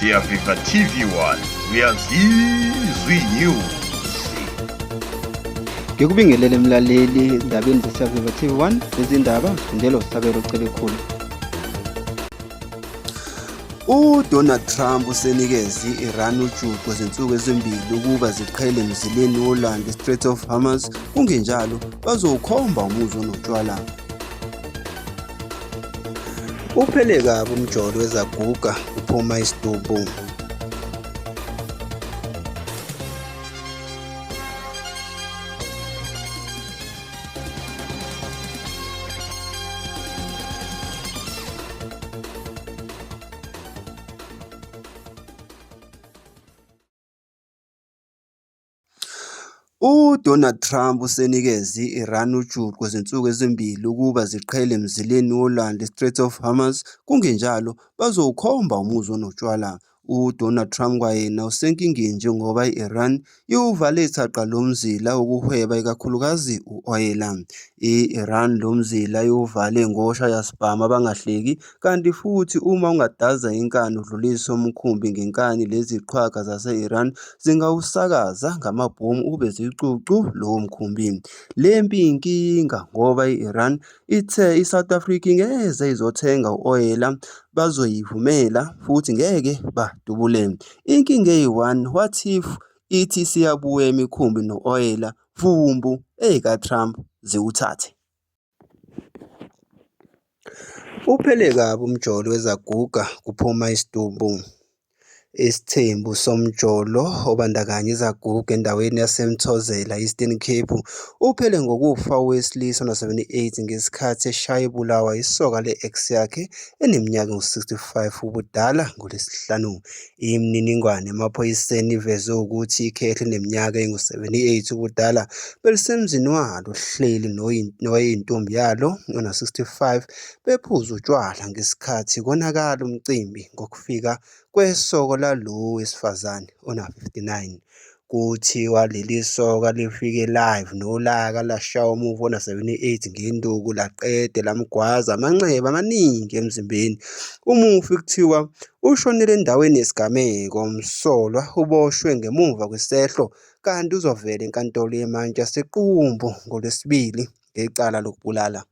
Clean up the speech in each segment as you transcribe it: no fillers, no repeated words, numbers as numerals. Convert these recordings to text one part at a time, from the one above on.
Siyafika TV1 uyazizwa inews. Ngikubingelele mlaleli endabeni zeSiyafika TV1 lezindaba zifundela uSabelo Celekhulu. UDonald Trump usenikeze i-Iran ujuqu kwezinsuku ezimbili ukuba ziqhele emzileni wolwandle Strait of Hormuz, kungenjalo bazowukhomba umuzi onotshwala. Uphele kabi umjolo wezaguga uphuma isidumbu. UDonald Trump usenikeze i-Iran ujuqu kwezinsuku ezimbili ukuba ziqhele emzileni wolwandle Strait of Hormuz, kungenjalo bazowukhomba umuzi onotshwala. UDonald Trump kwayena usenkingeni njengoba i-Iran iwuvale ithaqa lo mzila wokuhweba ikakhulukazi u-oyela. I-Iran lo mzila iwuvale ngoshayasibhamu abangahleki, kanti futhi uma ungadaza inkani udlulise umkhumbi ngenkani, lezi qhwaga zase-Iran zingawusakaza ngamabhomu ube zicucu lowo mkhumbi. Lempi inkinga ngoba i-Iran ithe iSouth Africa ingeze izothenga u-oyela bazoyivumela futhi ngeke badubule. Inkinga eyi-1, what if ithi siyabuya imikhumbi no-oyela vumbu ey'ka-Trump ziwuthathe? Uphele kabi umjolo wezaguga kuphuma isidumbu. Isithembu somjolo obandakanya izaguga endaweni yaseMthozela, Eastern Cape, uphele ngokufa owesilisa ona-78 ngesikhathi eshaya ebulawa isoka le-ex yakhe eneminyaka engu-65 ubudala ngoLwesihlanu. Imininingwane emaphoyiseni iveze ukuthi ikhehla eneminyaka engu-78 ubudala belisemzini walo hleli noyintombi yalo ona-65 bephuza utshwala ngesikhathi konakala umcimbi ngokufika kwesoko lalo wesifazane ona-59. Kuthiwa leli soka lifike live nolaka lashaya umuva ona-78 ngenduku laqede lamgwaza amanxeba amaningi emzimbeni. Umufi kuthiwa ushonele endaweni yesigameko, umsolwa uboshwe ngemuva kwesehlo kanti uzovela enkantolo yemantshi yaseQumbu ngoLwesibili ngecala lokubulala.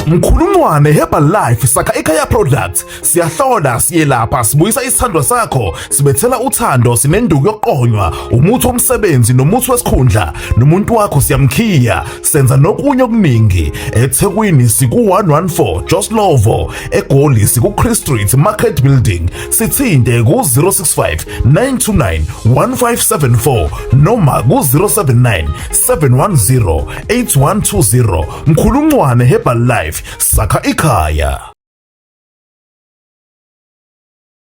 Mkhulumwane Herbalife sakha ekhaya products. Siyahlola, siyelapha, sibuyisa isithandwa sakho, sibethela uthando, sinenduku yokuqonywa, umuthi womsebenzi nomuthi wesikhundla. Nomuntu wakho siyamkhiya, senza nokunye okuningi. eThekwini siku-114 Joslovo, eGoli siku-Chris Street Market Building. Sithinte ku-065 929 1574 noma ku-079 710 8120. Mkhulumwane Herbalife sakha ikhaya.